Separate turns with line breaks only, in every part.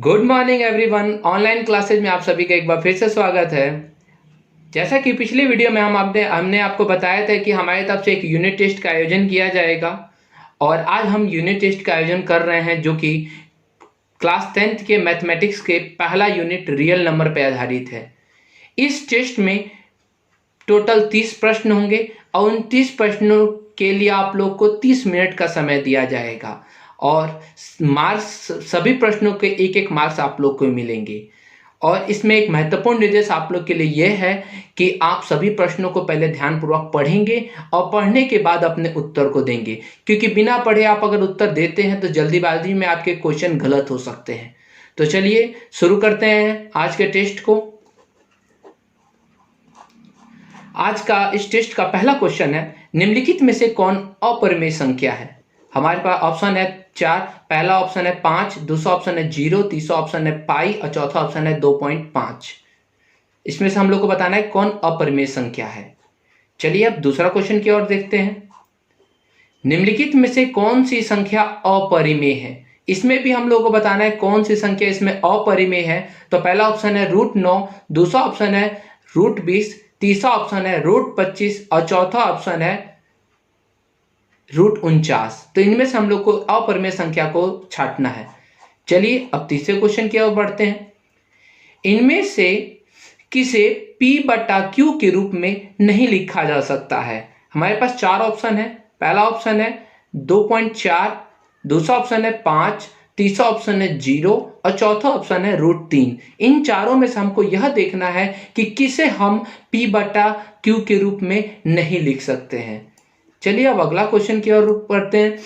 Good morning everyone. Online classes में आप सभी का एक बार फिर से स्वागत है। जैसा कि पिछली वीडियो में हमने आपको बताया था कि हमारी तरफ से एक यूनिट टेस्ट का आयोजन किया जाएगा और आज हम यूनिट टेस्ट का आयोजन कर रहे हैं जो कि क्लास 10th के मैथमेटिक्स के पहला यूनिट रियल नंबर पर आधारित है। इस टेस्ट में टोटल 30 प्रश्न होंगे और उन 30 प्रश्नों के लिए आप लोग को 30 मिनट का समय दिया जाएगा और मार्क्स सभी प्रश्नों के एक एक मार्क्स आप लोग को मिलेंगे। और इसमें एक महत्वपूर्ण निर्देश आप लोग के लिए यह है कि आप सभी प्रश्नों को पहले ध्यानपूर्वक पढ़ेंगे और पढ़ने के बाद अपने उत्तर को देंगे, क्योंकि बिना पढ़े आप अगर उत्तर देते हैं तो जल्दीबाजी में आपके क्वेश्चन गलत हो सकते हैं। तो चलिए शुरू करते हैं आज के टेस्ट को। आज का इस टेस्ट का पहला क्वेश्चन है, निम्नलिखित में से कौन अपरिमेय संख्या है। हमारे पास ऑप्शन है 4। पहला ऑप्शन है 5, दूसरा ऑप्शन है 0, तीसरा ऑप्शन है पाई और चौथा ऑप्शन है 2.5। इसमें से हम लोग को बताना है कौन अपरिमेय संख्या है। चलिए अब दूसरा क्वेश्चन की ओर देखते हैं। निम्नलिखित में से कौन सी संख्या अपरिमेय है। इसमें भी हम लोग को बताना है कौन सी संख्या इसमें अपरिमेय है। तो पहला ऑप्शन है √9, दूसरा ऑप्शन है √20, तीसरा ऑप्शन है √25 और चौथा ऑप्शन है √49। तो इनमें से हम लोग को अपरिमेय संख्या को छांटना है। चलिए अब तीसरे क्वेश्चन की ओर बढ़ते हैं। इनमें से किसे P/Q के रूप में नहीं लिखा जा सकता है। हमारे पास 4 ऑप्शन है। पहला ऑप्शन है 2.4, दूसरा ऑप्शन है 5, तीसरा ऑप्शन है 0 और चौथा ऑप्शन है √3। इन चारों में से हमको यह देखना है कि किसे हम P/Q के रूप में नहीं लिख सकते हैं। चलिए अब अगला क्वेश्चन की ओर पढ़ते हैं।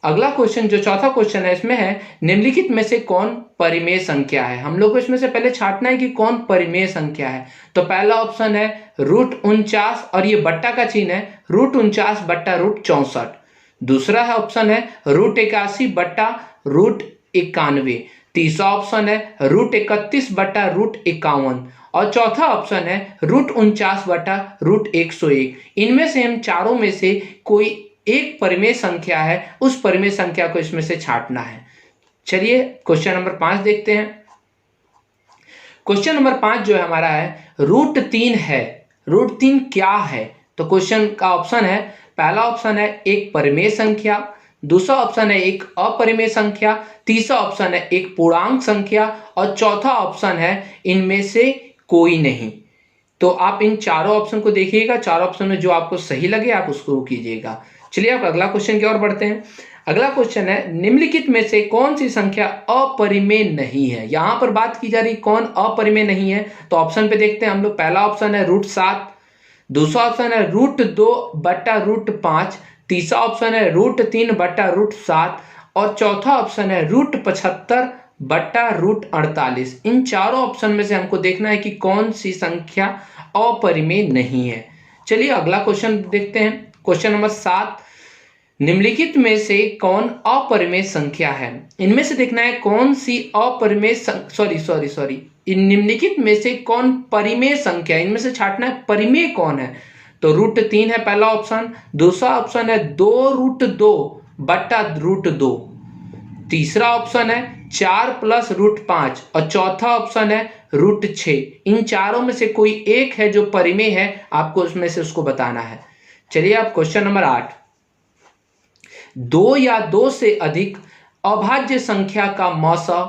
अगला क्वेश्चन जो चौथा क्वेश्चन है इसमें है, निम्नलिखित में से कौन परिमेय संख्या है। हम लोग को इसमें से पहले छांटना है कि कौन परिमेय संख्या है। तो पहला ऑप्शन है √49 और ये बट्टा का चिन्ह है, √49 बट्टा √64। दूसरा है ऑप्शन है √81 बट्टा √91। तीसरा ऑप्शन है √31 बट्टा √51 और चौथा ऑप्शन है √49 बटा √101। इनमें से हम चारों में से कोई एक परिमेय संख्या है, उस परिमेय संख्या को इसमें से छांटना है। चलिए क्वेश्चन नंबर 5 देखते हैं। क्वेश्चन नंबर 5 जो है हमारा है √3 है। √3 क्या है। तो क्वेश्चन का ऑप्शन है, पहला ऑप्शन है एक परिमेय संख्या, दूसरा ऑप्शन है एक अपरिमेय संख्या, तीसरा ऑप्शन है एक पूर्णांक संख्या और चौथा ऑप्शन है इनमें से कोई नहीं। तो आप इन चारों ऑप्शन को देखिएगा, चारों ऑप्शन में जो आपको सही लगे आप उसको कीजिएगा। चलिए आप अगला क्वेश्चन की ओर बढ़ते हैं। अगला क्वेश्चन है, निम्नलिखित में से कौन सी संख्या अपरिमेय नहीं है। यहां पर बात की जा रही कौन अपरिमेय नहीं है। तो ऑप्शन पे देखते हैं हम लोग। पहला ऑप्शन है √7, दूसरा ऑप्शन है √2 बट्टा √5, तीसरा ऑप्शन है √3 बट्टा √7 और चौथा ऑप्शन है √75 बट्टा √48। इन चारों ऑप्शन में से हमको देखना है कि कौन सी संख्या अपरिमेय नहीं है। चलिए अगला क्वेश्चन देखते हैं। क्वेश्चन नंबर 7, निम्नलिखित में से कौन अपरिमेय संख्या है। इनमें से देखना है कौन सी अपरिमेय निम्नलिखित में से कौन परिमेय संख्या। इनमें से छांटना है परिमेय कौन है। तो √3 है पहला ऑप्शन, दूसरा ऑप्शन है 2√2 बट्टा √2, तीसरा ऑप्शन है 4 + √5 और चौथा ऑप्शन है √6। इन चारों में से कोई एक है जो परिमेय है, आपको उसमें से उसको बताना है। चलिए आप क्वेश्चन नंबर 8, 2 या 2 से अधिक अभाज्य संख्या का मौसा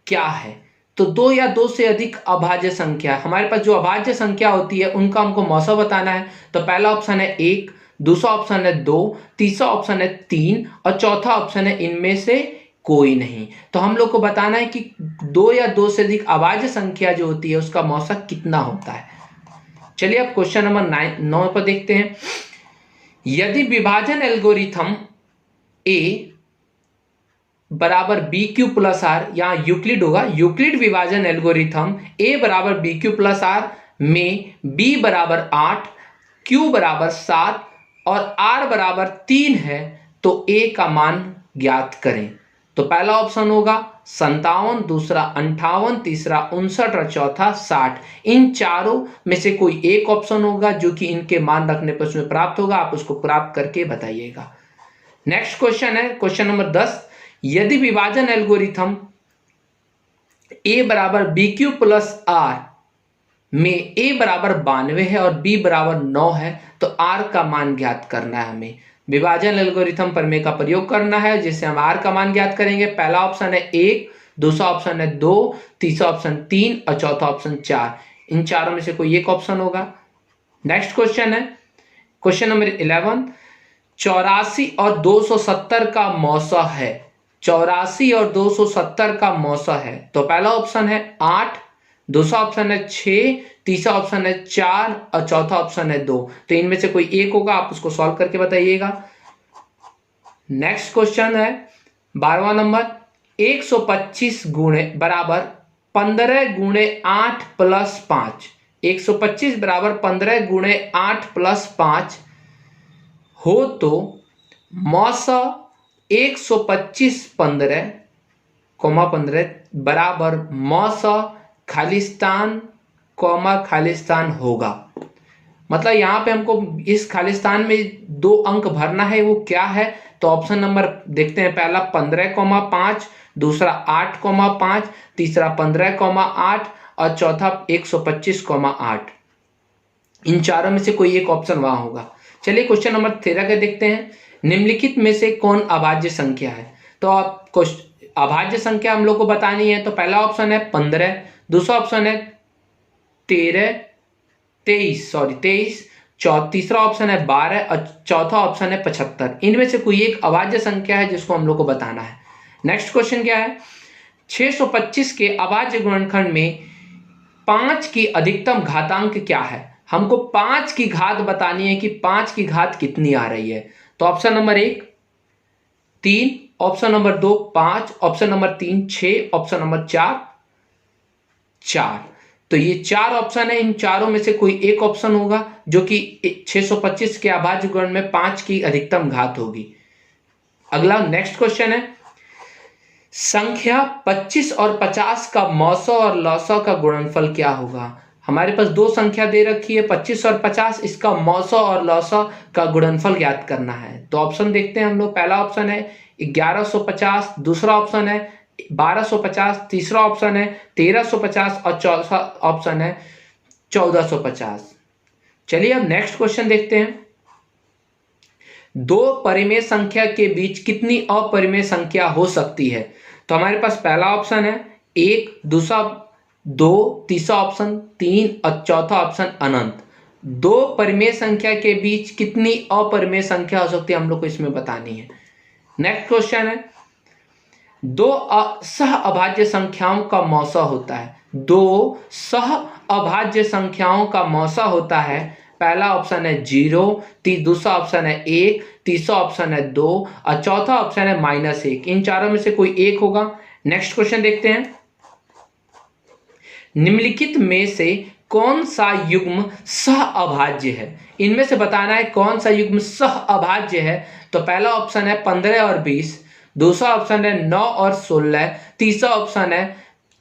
क्या है। तो 2 या 2 से अधिक अभाज्य संख्या, हमारे पास जो अभाज्य संख्या होती है उनका हमको मौसा बताना है। तो पहला ऑप्शन है 1, दूसरा ऑप्शन है 2, तीसरा ऑप्शन है 3 और चौथा ऑप्शन है इनमें से कोई नहीं। तो हम लोग को बताना है कि 2 या 2 से अधिक अभाज्य संख्या जो होती है उसका मौसा कितना होता है। चलिए अब क्वेश्चन नंबर 9 पर देखते हैं। यदि विभाजन एल्गोरिथम A बराबर BQ + R, यहाँ यूक्लिड होगा, यूक्लिड विभाजन एल्गोरिथम A बराबर BQ + R में B बराबर 8, Q बराबर 7 और R बराबर 3 है तो A का मान ज्ञात करें। तो पहला ऑप्शन होगा 57, दूसरा 58, तीसरा 59 और चौथा 60। इन चारों में से कोई एक ऑप्शन होगा जो कि इनके मान रखने पर उसमें प्राप्त होगा, आप उसको प्राप्त करके बताइएगा। नेक्स्ट क्वेश्चन है क्वेश्चन नंबर 10, यदि विभाजन एल्गोरिथम a बराबर बी क्यू प्लस आर में a बराबर 92 है और b बराबर 9 है, तो r का मान ज्ञात करना है। हमें विभाजन एल्गोरिथम प्रमेय का प्रयोग करना है, जिससे हम r का मान ज्ञात करेंगे। पहला ऑप्शन है 1, दूसरा ऑप्शन है 2, तीसरा ऑप्शन 3 और चौथा ऑप्शन 4। इन चारों में से कोई एक ऑप्शन होगा। नेक्स्ट क्वेश्चन है क्वेश्चन नंबर 11, 84 और 270 का मौसा है। 84 और 270 का मौसा है, तो पहला ऑप्शन है 8, दूसरा ऑप्शन है 6, तीसरा ऑप्शन है 4 और चौथा ऑप्शन है 2। तो इनमें से कोई एक होगा, आप उसको सॉल्व करके बताइएगा। नेक्स्ट क्वेश्चन है 12वां नंबर, 125 गुणे बराबर 15 गुणे 8 प्लस 5। 125 बराबर 15 गुणे 8 प्लस 5 हो तो मौसा 125 15 बराबर मौसा खालिस्तान खालिस्तान होगा। मतलब यहाँ पे हमको इस खालिस्तान में 2 अंक भरना है, वो क्या है? तो ऑप्शन नंबर देखते हैं। पहला 15,5, दूसरा 8,5, तीसरा 15,8 और चौथा 125,8। इन चारों में से कोई एक ऑप्शन वहां होगा। चलिए क्वेश्चन नंबर 13 का देखते हैं। निम्नलिखित में से कौन अभाज्य संख्या है? तो आप अभाज्य संख्या हम लोग को बतानी है। तो पहला ऑप्शन है 15, दूसरा ऑप्शन है 23, तीसरा ऑप्शन है 12 और चौथा ऑप्शन है 75। इनमें से कोई एक अभाज्य संख्या है जिसको हम लोग को बताना है। नेक्स्ट क्वेश्चन क्या है? 625 के अभाज्य गुणनखंड में 5 की अधिकतम घातांक क्या है? हमको 5 की घात बतानी है कि 5 की घात कितनी आ रही है। तो option number 1 3, option number 2 5, option number 3 6, option number 4 4। तो ये 4 ऑप्शन है। इन चारों में से कोई एक ऑप्शन होगा जो कि 625 के अभाज्य गुणन में 5 की अधिकतम घात होगी। अगला नेक्स्ट क्वेश्चन है, संख्या 25 और 50 का मौसा और लौसा का गुणनफल क्या होगा? हमारे पास 2 संख्या दे रखी है 25 और 50, इसका मौसा और लौसा का गुणनफल ज्ञात करना है। तो ऑप्शन देखते हैं हम लोग। पहला ऑप्शन है 1150, दूसरा ऑप्शन है 1250, तीसरा ऑप्शन है 1350 और चौथा ऑप्शन है 1450। चलिए अब नेक्स्ट क्वेश्चन देखते हैं। 2 परिमेय संख्या के बीच कितनी अपरिमेय संख्या हो सकती है? तो हमारे पास पहला ऑप्शन है 1, दूसरा 2, तीसरा ऑप्शन 3 और चौथा ऑप्शन अनंत। 2 परिमेय संख्या के बीच कितनी अपरिमेय संख्या हो सकती है, हम लोग को इसमें बतानी है। नेक्स्ट क्वेश्चन है, 2 सह अभाज्य संख्याओं का मौसा होता है। 2 सह अभाज्य संख्याओं का मौसा होता है। पहला ऑप्शन है 0, दूसरा ऑप्शन है 1, तीसरा ऑप्शन है 2 और चौथा ऑप्शन है -1। इन चारों में से कोई एक होगा। नेक्स्ट क्वेश्चन देखते हैं। निम्नलिखित में से कौन सा युग्म सह अभाज्य है? इनमें से बताना है कौन सा युग्म सह अभाज्य है। तो पहला ऑप्शन है 15 और 20, दूसरा ऑप्शन है 9 और 16, तीसरा ऑप्शन है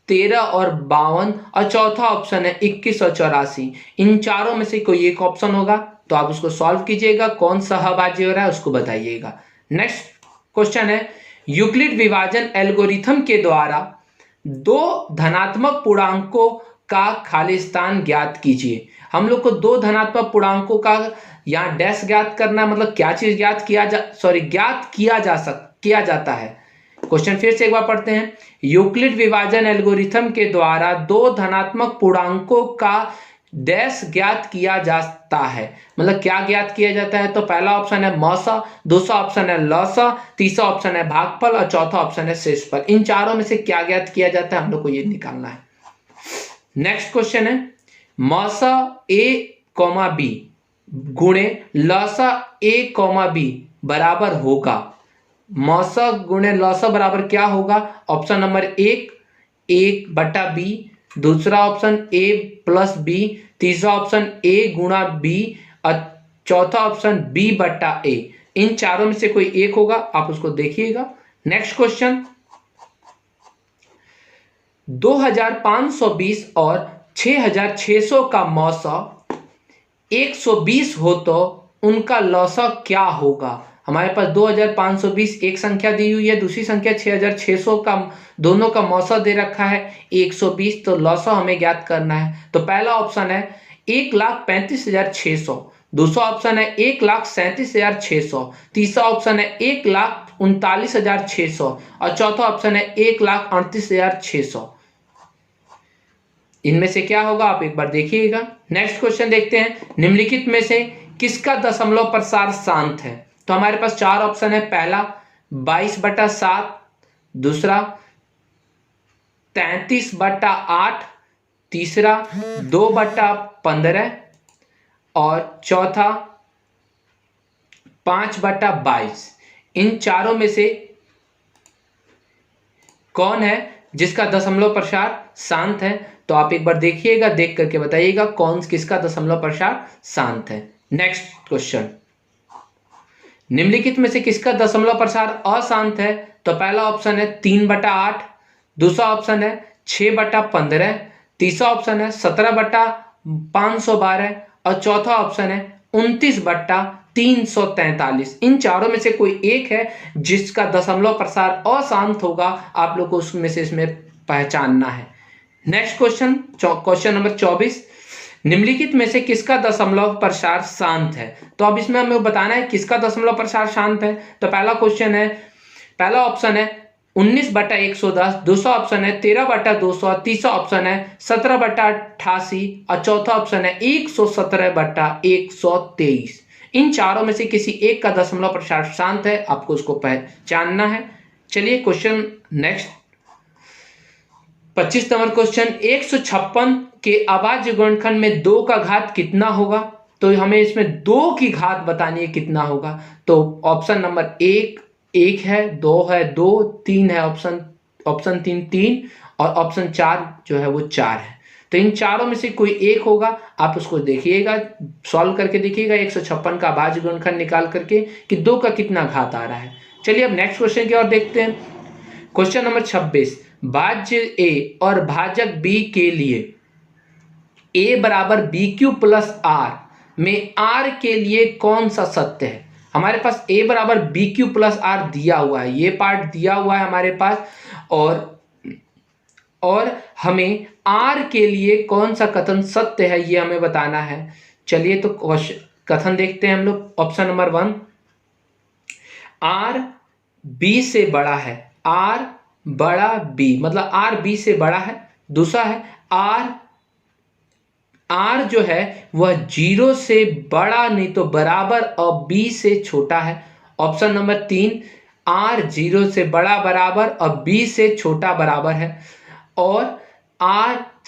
13 और 52 और चौथा ऑप्शन है 21 और 84। इन चारों में से कोई एक ऑप्शन होगा। तो आप उसको सॉल्व कीजिएगा, कौन सा अभाज्य हो रहा है उसको बताइएगा। नेक्स्ट क्वेश्चन है, यूक्लिड विभाजन एल्गोरिथम के द्वारा 2 धनात्मक पूर्णांकों का खालिस्तान ज्ञात कीजिए। हम लोग को 2 धनात्मक पूर्णांकों का यहाँ डैश ज्ञात करना है। मतलब क्या चीज ज्ञात किया जाता है। क्वेश्चन फिर से एक बार पढ़ते हैं। यूक्लिड विभाजन एल्गोरिथम के द्वारा 2 धनात्मक पूर्णांकों का डैश ज्ञात किया जाता है। मतलब क्या ज्ञात किया जाता है? तो पहला ऑप्शन है मौसा, दूसरा ऑप्शन है लौसा, तीसरा ऑप्शन है भागफल और चौथा ऑप्शन है शेषफल। इन चारों में से क्या ज्ञात किया जाता है, हम लोग को ये निकालना है। नेक्स्ट क्वेश्चन है, मौसा a, b गुणे लौसा a, b बराबर होगा। मौसा गुणे लौसा बराबर क्या होगा? ऑप्शन नंबर 1/b, दूसरा ऑप्शन a+b, तीसरा ऑप्शन a गुणा b और चौथा ऑप्शन b/a। इन चारों में से कोई एक होगा, आप उसको देखिएगा। नेक्स्ट क्वेश्चन, 2520 और 6600 का मौसा 120 हो तो उनका लौसा क्या होगा? हमारे पास 2520 एक संख्या दी हुई है, दूसरी संख्या 6600 का, दोनों का मौसा दे रखा है 120, तो लौसा हमें ज्ञात करना है। तो पहला ऑप्शन है 1,35,600, दूसरा ऑप्शन है 1,37,600, तीसरा ऑप्शन है 1,39,600 और चौथा ऑप्शन है 1,38,600। इनमें से क्या होगा आप एक बार देखिएगा। नेक्स्ट क्वेश्चन देखते हैं, निम्नलिखित में से किसका दशमलव प्रसार शांत है। तो हमारे पास चार ऑप्शन है, पहला 22/7, दूसरा 33/8, तीसरा 2/15 और चौथा 5/22। इन चारों में से कौन है जिसका दशमलव प्रसार शांत है। तो आप एक बार देखिएगा, देख करके बताइएगा कौन किसका दशमलव प्रसार शांत है। नेक्स्ट क्वेश्चन, निम्नलिखित में से किसका दशमलव प्रसार अशांत है। तो पहला ऑप्शन है 3/8, दूसरा ऑप्शन है 6/15, तीसरा ऑप्शन है 17/512 और चौथा ऑप्शन है 29/343। इन चारों में से कोई एक है जिसका दशमलव प्रसार अशांत होगा, आप लोग को उसमें से इसमें पहचानना है। नेक्स्ट क्वेश्चन, क्वेश्चन नंबर 24, निम्नलिखित में से किसका दशमलव प्रसार शांत है। तो अब इसमें हमें बताना है किसका दशमलव प्रसार शांत है। तो पहला ऑप्शन है 19/110, दूसरा ऑप्शन है 13/200, तीसरा ऑप्शन है 17/88 और चौथा ऑप्शन है 117/123। इन चारों में से किसी एक का दशमलव प्रसार शांत है, आपको उसको पहचानना है। चलिए क्वेश्चन नेक्स्ट, 25 नंबर क्वेश्चन, 156 के अभाज्य गुणनखंड में 2 का घात कितना होगा। तो हमें इसमें 2 की घात बतानी है कितना होगा। तो ऑप्शन नंबर 1 1 है, 2 है 2, 3 है, ऑप्शन 3 और ऑप्शन 4 जो है वो 4 है। तो इन चारों में से कोई एक होगा, आप उसको देखिएगा, सॉल्व करके देखिएगा 156 का अभाज्य गुणनखंड निकाल करके कि 2 का कितना घात आ रहा है। चलिए अब नेक्स्ट क्वेश्चन की ओर देखते हैं। क्वेश्चन नंबर 26, भाज्य ए और भाजक बी के लिए a बराबर BQ प्लस R में R के लिए कौन सा सत्य है। हमारे पास a बराबर BQ प्लस R दिया हुआ है, ये पार्ट दिया हुआ है हमारे पास, और हमें R के लिए कौन सा कथन सत्य है ये हमें बताना है। चलिए तो कथन देखते हैं हम लोग। ऑप्शन नंबर 1, R B से बड़ा है, R बड़ा B, मतलब R B से बड़ा है। दूसरा है R जो है वह 0 से बड़ा नहीं तो बराबर और B से छोटा है। ऑप्शन नंबर 3, R 0 से बड़ा बराबर और B से छोटा बराबर है। और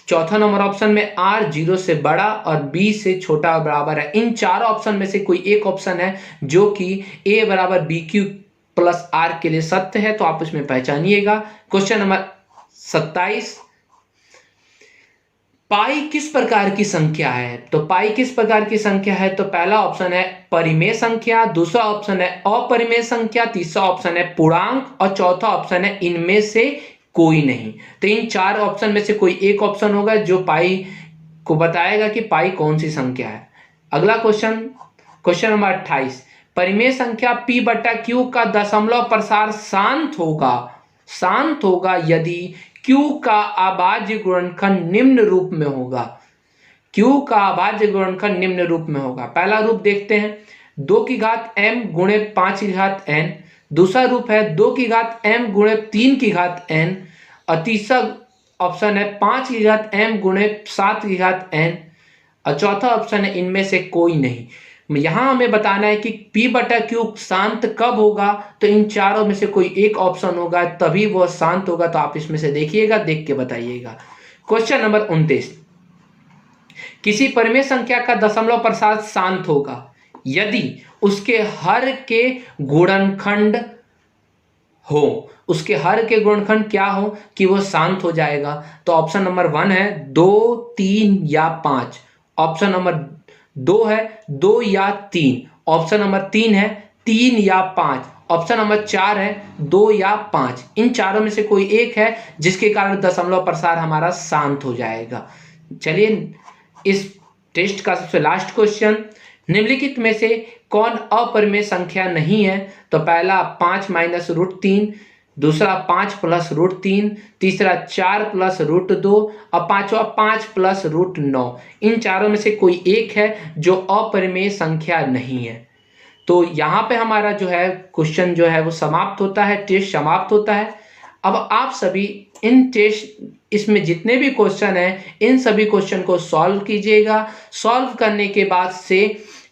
चौथा नंबर ऑप्शन में R 0 से बड़ा और B से छोटा बराबर है। इन चारों ऑप्शन में से कोई एक ऑप्शन है जो कि A बराबर BQ प्लस R के लिए सत्य है, तो आप उसमें पहचानिएगा। क्वेश्चन नंबर 27, पाई किस प्रकार की संख्या है। तो पाई किस प्रकार की संख्या है। तो पहला ऑप्शन है परिमेय संख्या, दूसरा ऑप्शन है अपरिमेय संख्या, तीसरा ऑप्शन है पूर्णांक और चौथा ऑप्शन है इनमें से कोई नहीं। तो इन चार ऑप्शन में से कोई एक ऑप्शन होगा जो पाई को बताएगा कि पाई कौन सी संख्या है। अगला क्वेश्चन, क्वेश्चन नंबर 28, परिमेय संख्या p/q का दशमलव प्रसार शांत होगा यदि q का अभाज्य गुणनखंड निम्न रूप में होगा। q का अभाज्य गुणनखंड निम्न रूप में होगा। पहला रूप देखते हैं, 2 की घात m गुणे 5 की घात n। दूसरा रूप है 2 की घात m गुणे 3 की घात n और तीसरा ऑप्शन है 5 की घात m गुणे 7 की घात n और चौथा ऑप्शन है इनमें से कोई नहीं। यहां हमें बताना है कि p/q शांत कब होगा। तो इन चारों में से कोई एक ऑप्शन होगा तभी वह शांत होगा, तो आप इसमें से देखिएगा, देख के बताइएगा। क्वेश्चन नंबर 29, किसी परिमेय संख्या का दशमलव प्रसार शांत होगा यदि उसके हर के गुणनखंड हो। उसके हर के गुणनखंड क्या हो कि वो शांत हो जाएगा। तो ऑप्शन नंबर 1 है 2, 3 या 5। ऑप्शन नंबर 2 है 2 या 3। ऑप्शन नंबर 3 है 3 या 5। ऑप्शन नंबर 4 है 2 या 5। इन चारों में से कोई एक है जिसके कारण दशमलव प्रसार हमारा शांत हो जाएगा। चलिए इस टेस्ट का सबसे लास्ट क्वेश्चन, निम्नलिखित में से कौन अपरिमेय संख्या नहीं है? तो पहला 5 माइनस रूट 3, दूसरा 5 प्लस रूट 3, तीसरा 4 प्लस रूट 2 और पांचवा 5 प्लस रूट 9। इन चारों में से कोई एक है जो अपरिमेय संख्या नहीं है। तो यहाँ पे हमारा जो है क्वेश्चन जो है वो समाप्त होता है, टेस्ट समाप्त होता है। अब आप सभी इन टेस्ट इसमें जितने भी क्वेश्चन हैं इन सभी क्वेश्चन को सॉल्व कीजिएगा। सॉल्व करने के बाद से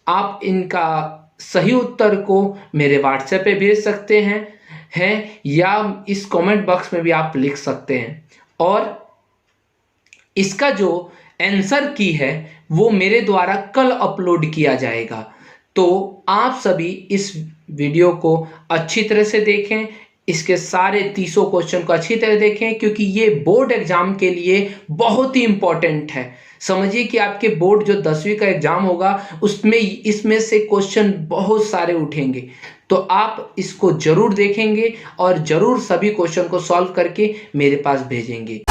आप इनका सही उत्तर को मेरे व्हाट्सएप पे भेज सकते हैं या इस कमेंट बॉक्स में भी आप लिख सकते हैं। और इसका जो आंसर की है वो मेरे द्वारा कल अपलोड किया जाएगा। तो आप सभी इस वीडियो को अच्छी तरह से देखें, इसके सारे 300 क्वेश्चन को अच्छी तरह देखें, क्योंकि ये बोर्ड एग्जाम के लिए बहुत ही इंपॉर्टेंट है। समझिए कि आपके बोर्ड जो 10वीं का एग्जाम होगा उसमें इसमें से क्वेश्चन बहुत सारे उठेंगे। तो आप इसको जरूर देखेंगे और जरूर सभी क्वेश्चन को सॉल्व करके मेरे पास भेजेंगे।